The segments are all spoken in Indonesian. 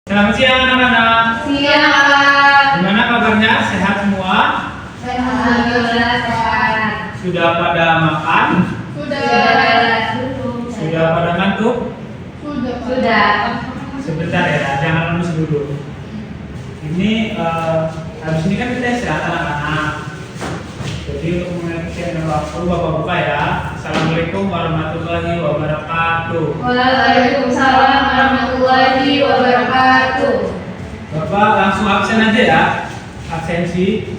Selamat siang anak-anak. Siang, Pak. Gimana kabarnya? Sehat semua? Alhamdulillah sehat. Sudah pada makan? Sudah. Sudah pada ngantuk? Sudah. Sebentar ya, jangan lemes dulu. Ini habis ini kan kita istirahat anak-anak. Jadi untuk menghabiskan waktu Bapak buka ya. Assalamualaikum warahmatullahi wabarakatuh. Waalaikumsalam warahmatullahi wabarakatuh. Bapak langsung absen aja ya. Absensi.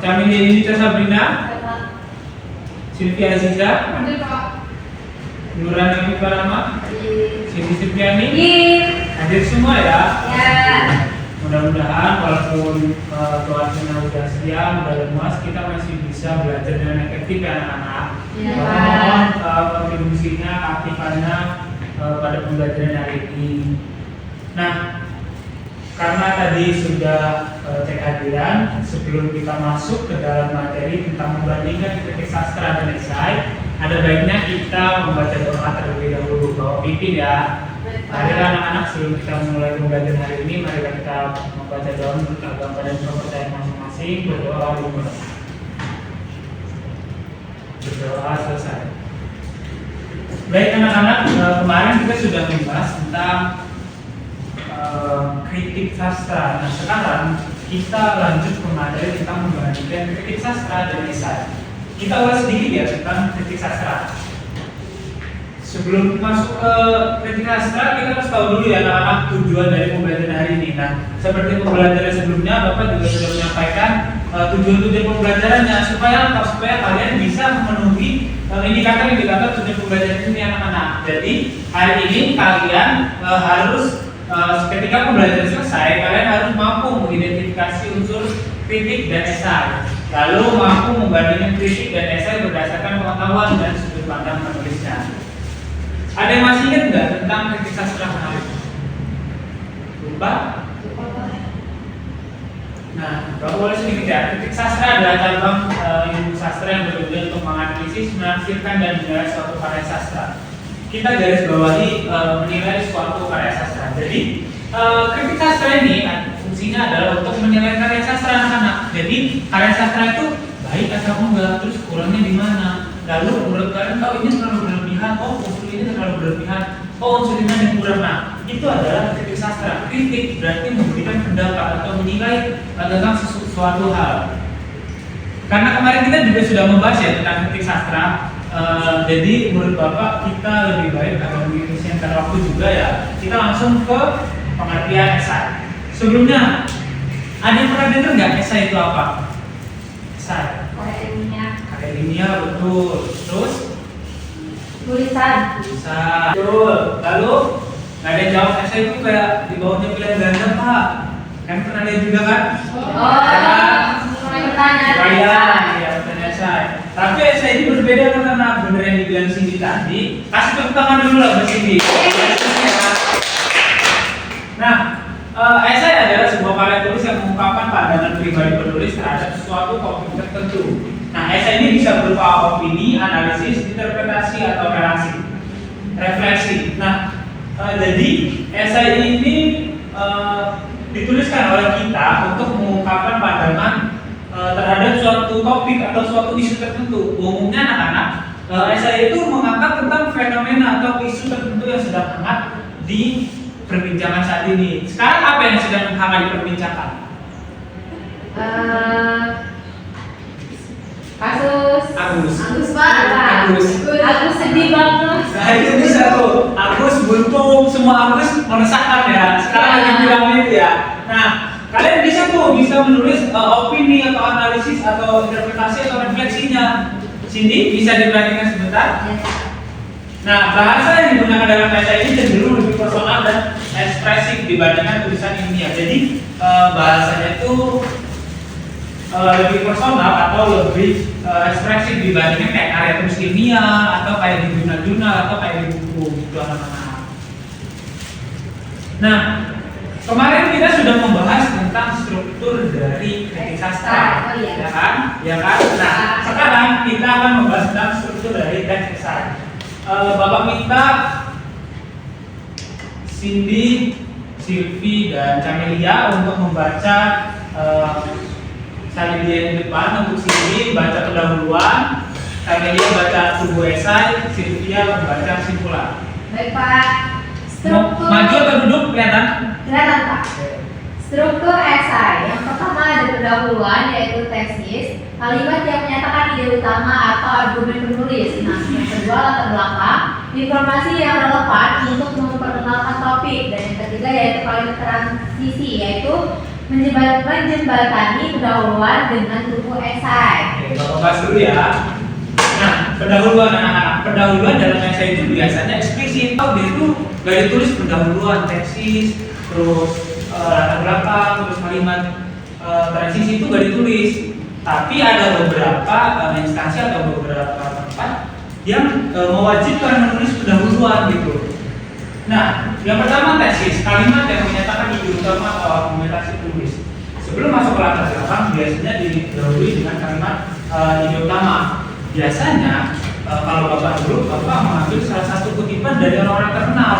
Kami ini Sabrina, Sylvia Aziza, Nuran Nabi Parama, Siti Supiani, hadir semua ya. Mudah-mudahan walaupun cuacanya udah siang, udah lemas, kita masih bisa belajar dengan efektif ya anak-anak. Mohon kontribusinya, aktifannya pada pembelajaran hari ini. Nah, karena tadi sudah cek hadiran, sebelum kita masuk ke dalam materi tentang membandingkan kritik sastra dan esai, ada baiknya kita membaca doa terlebih dahulu. Bapak pimpin ya. Mari anak-anak, sebelum kita mulai belajar hari ini, mari kita membaca doa menurut agama dan kepercayaan masing-masing. Berdoa dimulai. Berdoa selesai. Baik anak-anak, kemarin kita sudah membahas tentang kritik sastra. Nah sekarang kita lanjut ke materi tentang membandingkan kritik sastra dan esai. Kita ulas sedikit ya tentang kritik sastra. Sebelum masuk ke kritik sastra, kita harus tahu dulu ya anak-anak tujuan dari pembelajaran hari ini. Nah, seperti pembelajaran sebelumnya, Bapak juga sudah menyampaikan tujuan-tujuan pembelajarannya supaya kalian bisa memenuhi indikator-indikator tujuan pembelajaran ini anak-anak. Jadi hari ini kalian harus ketika pembelajaran selesai, kalian harus mampu mengidentifikasi unsur kritik dan esai, lalu mampu membandingkan kritik dan esai berdasarkan pengetahuan dan sudut pandang penulisnya. Ada yang masih ingat nggak tentang kritik sastra kemarin? Lupa? Nah, Bapak boleh sedikit ya. Kritik sastra adalah cabang ilmu sastra yang bertujuan untuk menganalisis, menafsirkan dan menilai suatu karya sastra. Kita garis bawahi menilai suatu karya sastra. Jadi kritik sastra ini fungsinya adalah untuk menilai karya sastra anak-anak. Jadi karya sastra itu baik atau enggak, terus kurangnya di mana. Lalu menurut kalian, oh ini terlalu berlebihan, oh unsur ini terlalu berlebihan, oh unsur ini yang kurang. Nah, itu adalah kritik sastra. Kritik berarti memberikan pendapat atau menilai tentang sesuatu hal. Karena kemarin kita juga sudah membahas ya tentang kritik sastra. Jadi menurut Bapak kita lebih baik agar mengefisienkan waktu juga ya. Kita langsung ke pengertian esai. Sebelumnya, ada yang pernah dengar nggak esai itu apa? Esai. Karya ilmiah betul. Terus? Tulisan. Betul. Lalu nggak ada yang jawab esai itu kayak di bawahnya pilihan ganda Pak. Kan pernah lihat juga kan? Pertanyaan esai. Tapi esai ini berbeda karena bener yang dibilang Cindy tadi. Kasih tepuk tangan dulu lah buat Cindy. Nah, esai adalah sebuah karya tulis yang mengungkapkan pandangan pribadi penulis terhadap sesuatu topik tertentu. Nah, esai ini bisa berupa opini, analisis, interpretasi atau refleksi. Nah, jadi esai ini dituliskan oleh kita untuk mengungkapkan pandangan terhadap suatu topik atau suatu isu tertentu. Umumnya anak-anak, esai itu mengangkat tentang fenomena atau isu tertentu yang sedang hangat di perbincangan saat ini. Sekarang apa yang sedang hangat diperbincangkan? Agus Pak. Agus sedih banget. Nah itu bisa tuh. Agus buntung, semua Agus meresahkan ya. Sekarang lagi bilang itu ya. Nah, kalian bisa menulis opini atau analisis atau interpretasi atau refleksinya. Cindy bisa diperhatikan sebentar. Nah, bahasa yang digunakan dalam esai ini cenderung lebih personal dan ekspresif dibandingkan tulisan ilmiah. Jadi bahasanya itu lebih personal atau lebih ekspresif dibandingkan kayak karya tulis ilmiah atau kayak di jurnal-jurnal atau kayak di buku gitu anak-anak. Nah, kemarin kita sudah membahas tentang struktur dari kritik sastra, ya kan? Nah, sekarang kita akan membahas tentang struktur dari teks esai. Bapak minta Cindy, Silvi, dan Camelia untuk membaca slide di depan. Untuk Cindy baca pendahuluan, Camelia baca tubuh esai, Silvia membaca kesimpulan. Baik Pak. Struktur. Maju atau duduk kelihatan? Kelihatan Pak. Struktur esai. Yang pertama ada pendahuluan yaitu tesis, kalimat yang menyatakan ide utama atau argumen penulis. Nah, yang kedua latar belakang, informasi yang relevan untuk memperkenalkan topik, dan yang ketiga yaitu kalimat transisi yaitu menjembatani pendahuluan dengan tubuh esai. Oke, Bapak bahas dulu ya. Nah, pendahuluan anak-anak. Pendahuluan dalam esai itu biasanya eksplisit. Dia itu gak ditulis pendahuluan, tesis, terus latar belakang, terus kalimat transisi itu gak ditulis. Tapi ada beberapa instansi atau beberapa tempat yang mewajibkan menulis pendahuluan gitu. Nah, yang pertama tesis, kalimat yang menyatakan ide utama atau argumentasi tulis. Sebelum masuk ke latar belakang, biasanya didahului dengan kalimat ide utama. Biasanya kalau Bapak dulu, Bapak mengambil salah satu kutipan dari orang-orang terkenal.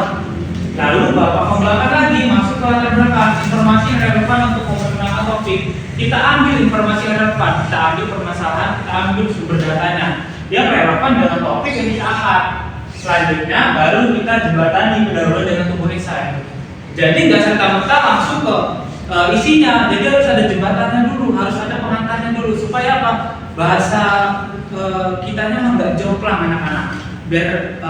Lalu Bapak kembangkan lagi, masuk ke latar belakang, informasi yang relevan untuk memperkenalkan topik. Kita ambil informasi yang relevan, kita ambil permasalahan, kita ambil sumber datanya yang relevan dengan topik yang kita angkat. Selanjutnya baru kita jembatani pendahuluan dengan tubuh esai. Jadi nggak serta-merta langsung ke isinya. Jadi harus ada jembatannya dulu, harus ada pengantarnya dulu supaya apa? Bahasa kitanya nggak jomplang anak-anak. Biar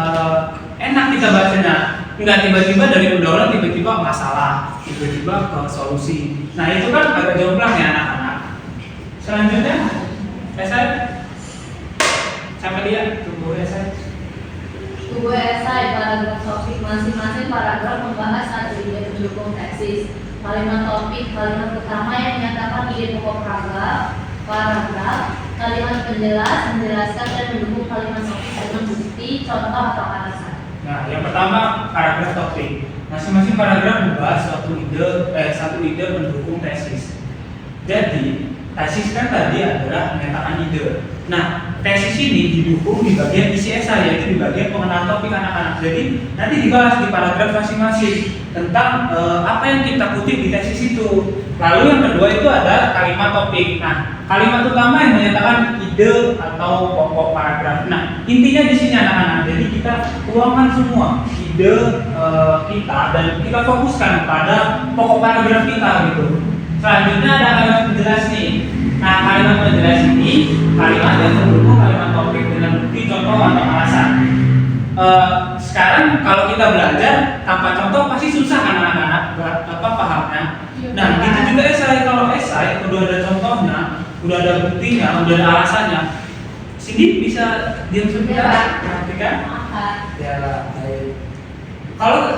enak kita bacanya. Nggak tiba-tiba dari pendahuluan tiba-tiba masalah, tiba-tiba ke solusi. Nah itu kan agak jomplang ya anak-anak. Selanjutnya esai. Sampai lihat tubuh esai. Tubuh esai paragraf topik, masing-masing paragraf membahas satu ide pendukung tesis. Kalimat topik, kalimat utama yang menyatakan ide pokok paragraf, kalimat penjelas, menjelaskan dan mendukung kalimat topik dengan bukti, contoh atau alasan. Nah, yang pertama paragraf topik. Masing-masing paragraf membahas satu ide pendukung tesis. Jadi tesis kan tadi adalah menyatakan ide. Nah, tesis ini didukung di bagian isi esai, yaitu di bagian pengenalan topik anak-anak. Jadi nanti dibahas di paragraf masing-masing tentang apa yang kita kutip di tesis itu. Lalu yang kedua itu ada kalimat topik. Nah, kalimat utama yang menyatakan ide atau pokok paragraf. Nah, intinya di sini anak-anak. Jadi kita tuangkan semua ide kita dan kita fokuskan pada pokok paragraf kita gitu. Selanjutnya ada kalimat penjelas nih. Nah, kalimat penjelas ini kalimat yang mendukung kalimat topik dengan bukti, contoh atau alasan. Sekarang kalau kita belajar tanpa contoh pasti susah kan anak-anak pahamnya. Nah, gitu juga esai. Kalau esai udah ada contohnya, udah ada buktinya, udah ada alasannya. Sini bisa diam sebentar, perhatikan. Ya, baik. Kalau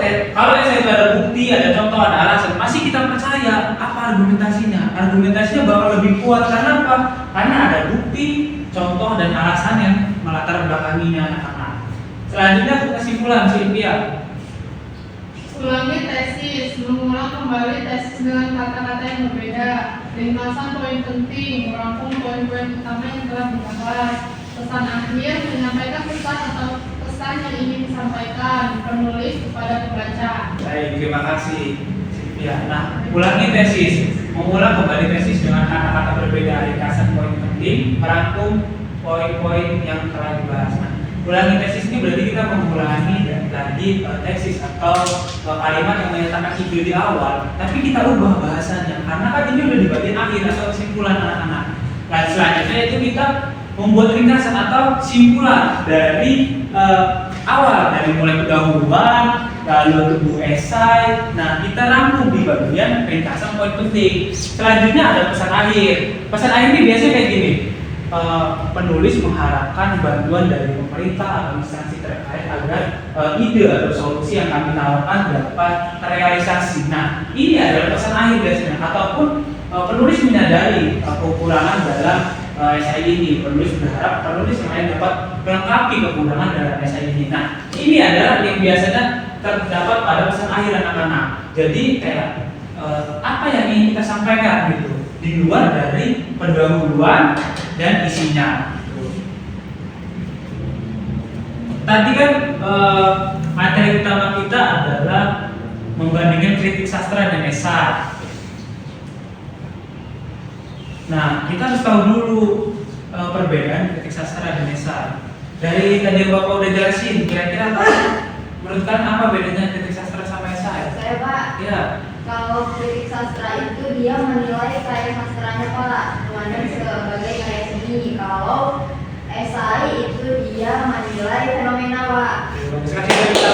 esai itu ada bukti, ada contoh, ada alasan, masih kita percaya apa argumentasinya. Argumentasinya bakal lebih kuat karena apa? Karena ada bukti, contoh dan alasan yang melatar belakanginya anak-anak. Selanjutnya kesimpulan Silvia. Ulangi tesis, mengulang kembali tesis dengan kata-kata yang berbeda. Ringkasan poin penting, merangkum poin-poin utama yang telah dibahas. Pesan akhir, menyampaikan pesan atau pesan yang ingin disampaikan penulis kepada pembaca. Baik, terima kasih Silvia. Nah, ulangi tesis, mengulang kembali tesis dengan kata-kata berbeda. Ringkasan poin penting, merangkum poin-poin yang telah dibahas. Nah, ulangi tesis ini berarti kita mengulangi lagi tesis atau kalimat yang menyatakan ide di awal, tapi kita ubah bahasanya karena kan ini udah di bagian akhir atau kesimpulan anak-anak. Nah, selanjutnya itu kita membuat ringkasan atau simpulan dari awal, dari mulai pendahuluan, lalu tubuh esai. Nah, kita rangkum di bagian ringkasan poin penting. Selanjutnya ada pesan akhir. Pesan akhir ini biasanya kayak gini. Penulis mengharapkan bantuan dari pemerintah atau instansi terkait agar ide atau solusi yang kami tawarkan dapat terrealisasi. Nah, ini adalah pesan akhir biasanya. Ataupun penulis menyadari kekurangan dalam esai ini. Penulis berharap penulis yang lain dapat melengkapi kekurangan dalam esai ini. Nah, ini adalah yang biasanya terdapat pada pesan akhir anak-anak. Jadi kayak apa yang ingin kita sampaikan gitu di luar dari pendahuluan dan isinya. tadi kan materi utama kita adalah membandingkan kritik sastra dan esai. Nah, kita harus tahu dulu perbedaan kritik sastra dan esai. Dari tadi yang Bapak udah jelasin, kira-kira menurut kalian apa bedanya kritik sastra sama esai? Saya Pak, Iya. kalau kritik sastra itu dia menilai karya sastranya Pak, memandang sebagai karya seni. Kalau esai itu dia menilai fenomena Pak. Sekarang kita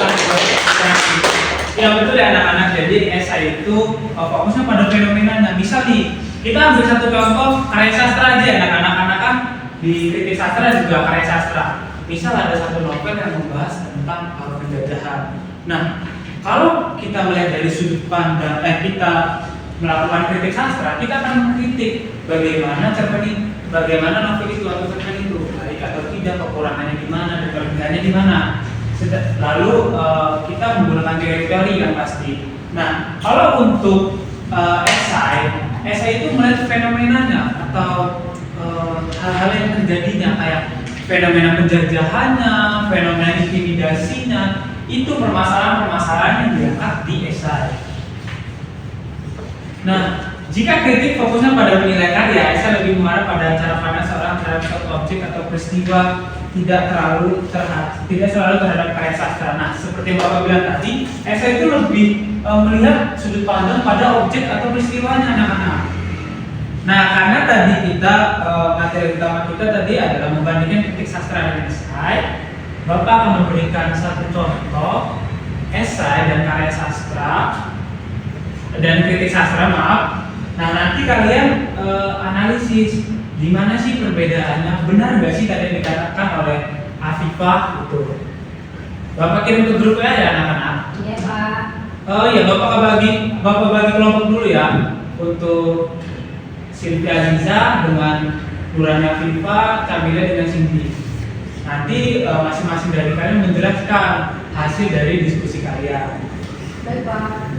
ya betul ya anak-anak. Jadi esai itu fokusnya pada fenomenanya. Misal nih, kita ambil satu contoh karya sastra aja ya anak-anak kan di kritik sastra juga karya sastra. Misal ada satu novel yang membahas tentang penjajahan. Nah, kalau kita melihat dari sudut pandang kita melakukan kritik sastra, kita akan mengkritik bagaimana cerpen, bagaimana novel itu atau cerpen itu baik atau tidak, kekurangannya di mana dan kelebihannya di mana. Lalu kita menggunakan teori-teori yang pasti. Nah, kalau untuk esai itu melihat fenomenanya atau hal-hal yang terjadinya kayak fenomena penjajahannya, fenomena intimidasinya, itu permasalahan-permasalahan yang diangkat di esai. Nah, jika kritik fokusnya pada menilai karya, esai lebih mengarah pada cara pandang seorang terhadap suatu objek atau peristiwa, tidak selalu terhadap karya sastra. Nah, seperti yang Bapak bilang tadi, esai itu lebih melihat sudut pandang pada objek atau peristiwanya anak-anak. Nah, karena tadi kita materi utama kita tadi adalah membandingkan kritik sastra dan esai, Bapak akan memberikan satu contoh esai dan karya sastra dan kritik sastra, maaf. Nah, nanti kalian analisis di mana sih perbedaannya, benar nggak sih tadi yang dikatakan oleh Afifah itu. Bapak kirim ke grup ya anak-anak. Iya Pak. Oh iya, Bapak bagi kelompok dulu ya untuk Sylvia Aziza dengan Nurani Afifah, Camila dengan Cindy. Nanti masing-masing dari kalian menjelaskan hasil dari diskusi kalian. Baik Pak.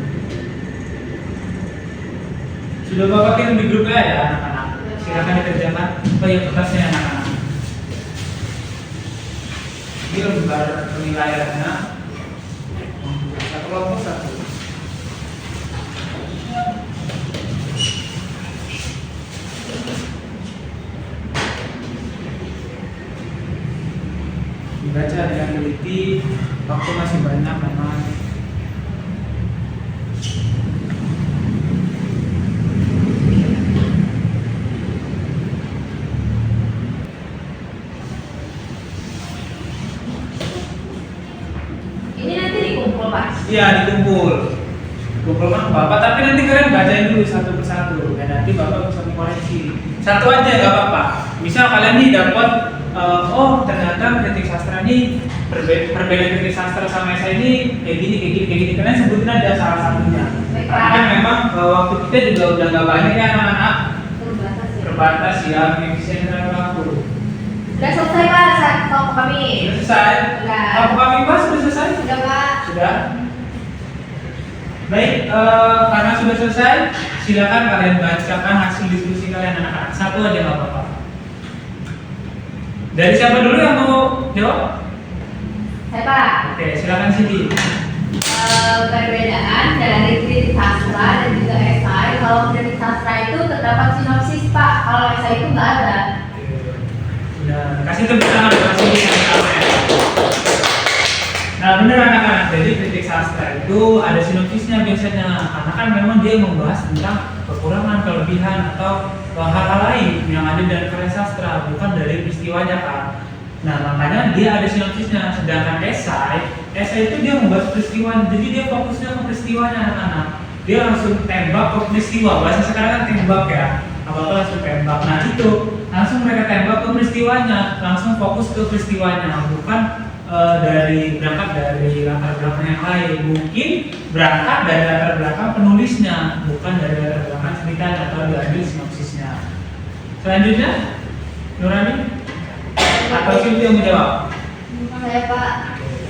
Sudah Bapak kirim di grup ya anak-anak. Silakan dikerjakan. Oh iya, kertasnya anak-anak. Ini lembar penilaiannya. Satu kelompok satu. Dibaca dengan teliti, waktu masih banyak memang. Ini nanti dikumpul Pak. Iya, dikumpulkan Bapak, tapi nanti kalian bacain dulu satu persatu dan nanti Bapak bisa mengoreksi. Satu aja nggak apa-apa. Misal kalian nih dapat oh ternyata kritik sastra ini perbedaan kritik sastra sama esai ini kayak gini. Kalian sebutin aja salah satunya. Baik, Karena kan memang waktu kita juga udah nggak banyak ya anak-anak. Terbatas ya, efisien dan waktu. Sudah selesai Pak, saat kelompok kami. Sudah selesai. Sudah. Kalau kami Pak sudah selesai? Sudah Pak. Sudah. Baik, karena sudah selesai, silakan kalian bacakan hasil diskusi kalian anak-anak. Satu aja nggak apa-apa. Dari siapa dulu yang mau jawab? Saya Pak. Oke, silakan Siti. Perbedaan dari kritik sastra dan juga esai. Kalau kritik sastra itu terdapat sinopsis Pak. Kalau esai itu nggak ada. Nah, kasih tepuk tangan buat Siti yang pertama ya. Nah, benar anak-anak. Jadi kritik sastra itu ada sinopsisnya biasanya, karena kan memang dia membahas tentang kekurangan, kelebihan atau hal-hal lain yang ada dari karya sastra, bukan dari peristiwanya kan. Nah, makanya dia ada sinopsisnya. Sedangkan esai itu dia membahas peristiwa, jadi dia fokusnya ke peristiwanya anak-anak. Dia langsung tembak ke peristiwa. Bahasa sekarang kan tembak ya. Apa-apa langsung tembak. Nah itu langsung mereka tembak ke peristiwanya, langsung fokus ke peristiwanya, bukan berangkat dari latar belakang yang lain. Mungkin berangkat dari latar belakang penulisnya, bukan dari latar belakang ceritanya atau diambil sinopsisnya. Selanjutnya, Nurani atau Sylvia yang menjawab? Saya Pak.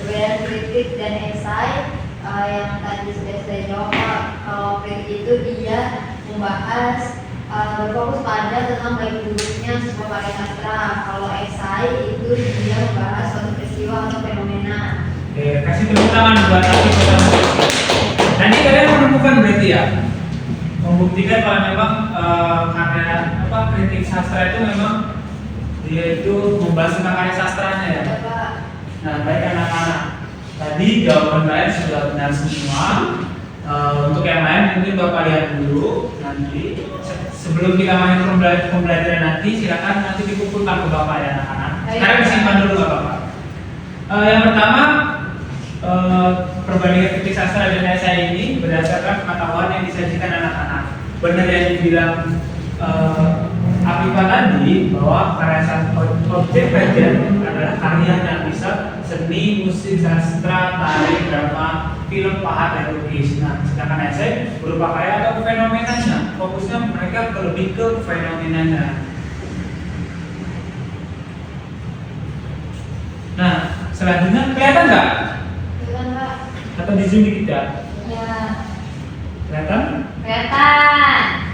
Perbedaan kritik dan esai yang tadi sudah saya jawab Pak. Kalau kritik itu dia membahas berfokus pada tentang baik buruknya sebuah karya sastra. Kalau esai itu dia membahas suatu peristiwa atau fenomena. Oke, kasih tepuk tangan buat Aki pertama. Nanti kalian menemukan berarti ya, membuktikan kalau memang karya kritik sastra itu memang dia itu membahas tentang karya sastranya ya. Bapak, Nah, baik anak-anak. Tadi jawaban kalian sudah benar semua. Untuk yang lain mungkin Bapak lihat dulu nanti. Sebelum kita masuk pembelajaran nanti, silakan nanti dikumpulkan ke Bapak ya anak-anak. Sekarang disimpan dulu Bapak. Yang pertama, perbandingan kritik sastra dan esai ini berdasarkan pengetahuan yang disajikan anak-anak. Benar yang dibilang Afifah tadi bahwa karya objek kajian adalah karya yang bisa seni, musik, sastra, tari, drama, film, pahat, dan lukis. Nah, sedangkan esai berupa karya atau fenomenanya. Fokusnya mereka lebih ke fenomenanya. Nah, selanjutnya kelihatan nggak? kelihatan Pak? Atau di zoom dikit ya? Ya, Kelihatan? kelihatan.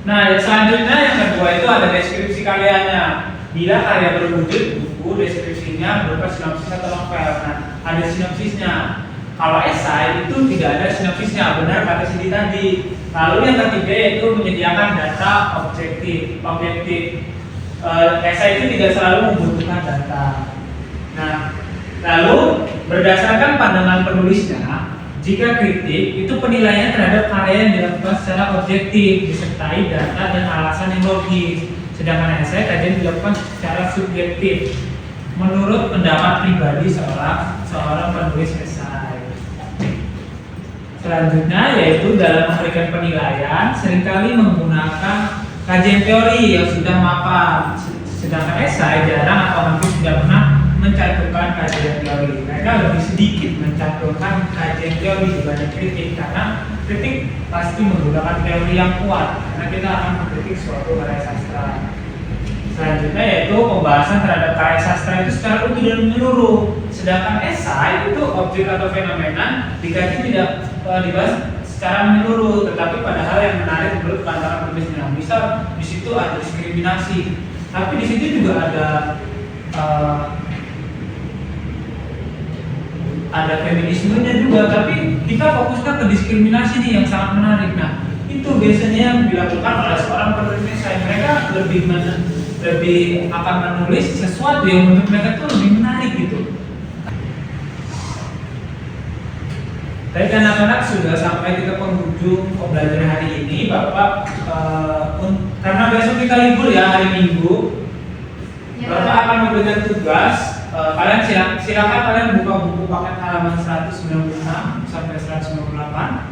Nah, yang selanjutnya yang kedua itu ada deskripsi karyanya. Bila karya berwujud buku, deskripsinya berupa sinopsis atau novel. Nah, ada sinopsisnya. Kalau esai itu tidak ada sinopsisnya, benar kata Siti tadi. Lalu yang ketiga yaitu menyediakan data objektif. Esai itu tidak selalu membutuhkan data. Nah, lalu berdasarkan pandangan penulisnya, jika kritik itu penilaiannya terhadap karya yang dilakukan secara objektif, disertai data dan alasan yang logis. Sedangkan esai kajian dilakukan secara subjektif, menurut pendapat pribadi seorang penulis esai. Selanjutnya yaitu dalam memberikan penilaian seringkali menggunakan kajian teori yang sudah mapan, sedangkan esai jarang atau hampir tidak pernah mencantumkan kajian teori. Mereka lebih sedikit mencantumkan kajian teori dibanding kritik, karena kritik pasti menggunakan teori yang kuat, karena kita akan mengkritik suatu karya sastra. Selanjutnya yaitu pembahasan terhadap karya sastra itu secara utuh dan menyeluruh. Sedangkan esai itu objek atau fenomena dikaji tidak dibahas secara menyeluruh, tetapi pada hal yang menarik menurut pandangan penulisnya. Misal di situ ada diskriminasi, tapi di situ juga ada feminismenya juga, tapi kita fokuskan ke diskriminasi nih yang sangat menarik. Nah, itu biasanya yang dilakukan oleh seorang penulis esai. Mereka lebih akan menulis sesuatu yang menurut mereka itu lebih menarik gitu. Baik anak-anak, sudah sampai kita penghujung pembelajaran hari ini. Bapak karena besok kita libur ya, hari Minggu, Bapak akan memberikan tugas. Kalian silakan kalian buka buku paket halaman 196 sampai 198.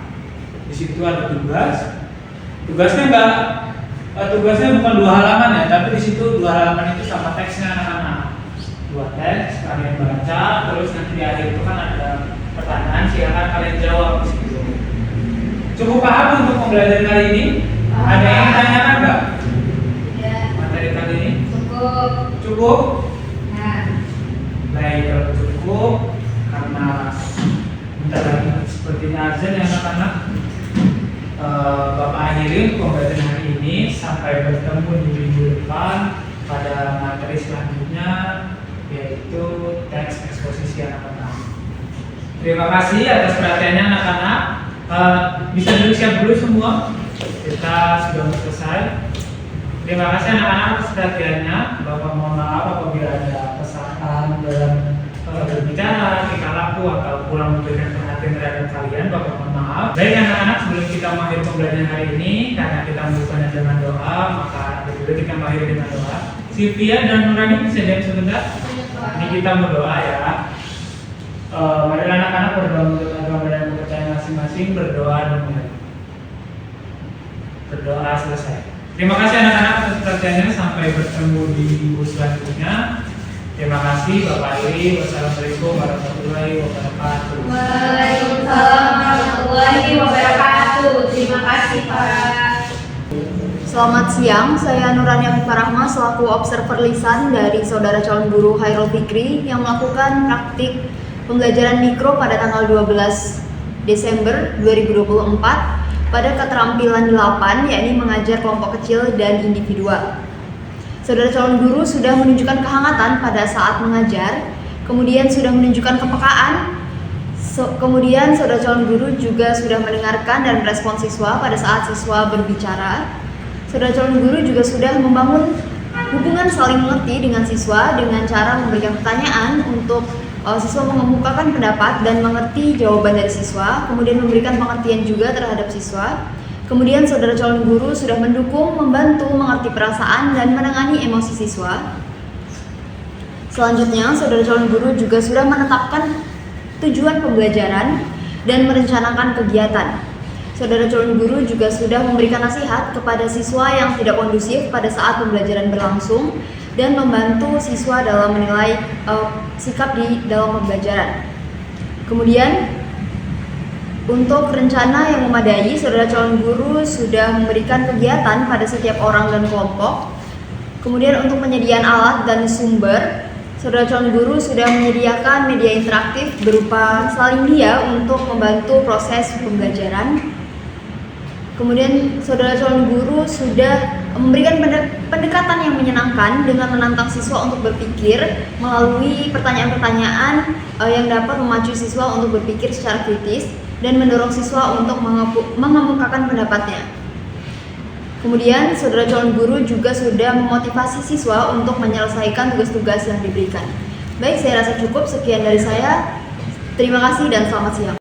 Di situ ada tugas. Tugasnya bukan 2 halaman ya, tapi di situ 2 halaman itu sama teksnya anak-anak. 2 teks kalian baca, terus nanti di akhir itu kan ada pertanyaan, silakan kalian jawab di situ. Cukup paham untuk pembelajaran kali ini? Ada yang ditanyakan nggak? Ya. Materi kali ini? Cukup. Cukup? Nah. Baik, kalau cukup, karena bentar lagi sepertinya azan ya anak-anak. Bapak akhiri pembelajaran hari ini. Sampai bertemu di minggu depan pada materi selanjutnya, yaitu teks eksposisi anak-anak. Terima kasih atas perhatiannya anak-anak. Bisa duduk siap dulu semua. Kita sudah selesai. Terima kasih anak-anak atas perhatiannya. Bapak mohon maaf apabila ada kesalahan dalam berbicara, tingkah laku atau kurang memberikan perhatian terhadap kalian. Bapak mohon maaf. Baik anak-anak, sebelum kita mengakhiri pembelajaran hari ini, karena kita membukanya dengan doa, maka dulu kita mengakhiri dengan doa. Sylvia dan Nurani bisa diam sebentar. Ini kita berdoa ya. Mari anak-anak berdoa menurut agama dan kepercayaan masing-masing. Berdoa dan mulai. Berdoa selesai. Terima kasih anak-anak atas perhatiannya. Sampai bertemu di minggu selanjutnya. Terima kasih Bapak Iri. Wassalamualaikum warahmatullahi wabarakatuh. Waalaikumsalam warahmatullahi wabarakatuh. Terima kasih Pak. Selamat siang, saya Nurani Afifah Rahma selaku observer lisan dari Saudara Calon Guru Hairul Fikri yang melakukan praktik pembelajaran mikro pada tanggal 12 Desember 2024 pada keterampilan 8, yakni mengajar kelompok kecil dan individual. Saudara calon guru sudah menunjukkan kehangatan pada saat mengajar, kemudian sudah menunjukkan kepekaan, kemudian saudara calon guru juga sudah mendengarkan dan merespon siswa pada saat siswa berbicara. Saudara calon guru juga sudah membangun hubungan saling mengerti dengan siswa dengan cara memberikan pertanyaan untuk siswa mengemukakan pendapat dan mengerti jawaban dari siswa, kemudian memberikan pengertian juga terhadap siswa. Kemudian saudara calon guru sudah mendukung, membantu, mengerti perasaan dan menangani emosi siswa. Selanjutnya, saudara calon guru juga sudah menetapkan tujuan pembelajaran dan merencanakan kegiatan. Saudara calon guru juga sudah memberikan nasihat kepada siswa yang tidak kondusif pada saat pembelajaran berlangsung dan membantu siswa dalam menilai sikap di dalam pembelajaran. Kemudian, untuk rencana yang memadai, saudara calon guru sudah memberikan kegiatan pada setiap orang dan kelompok. Kemudian untuk penyediaan alat dan sumber, saudara calon guru sudah menyediakan media interaktif berupa saling dia untuk membantu proses pembelajaran. Kemudian saudara calon guru sudah memberikan pendekatan yang menyenangkan dengan menantang siswa untuk berpikir melalui pertanyaan-pertanyaan yang dapat memacu siswa untuk berpikir secara kritis dan mendorong siswa untuk mengemukakan pendapatnya. Kemudian saudara calon guru juga sudah memotivasi siswa untuk menyelesaikan tugas-tugas yang diberikan. Baik, saya rasa cukup. Sekian dari saya. Terima kasih dan selamat siang.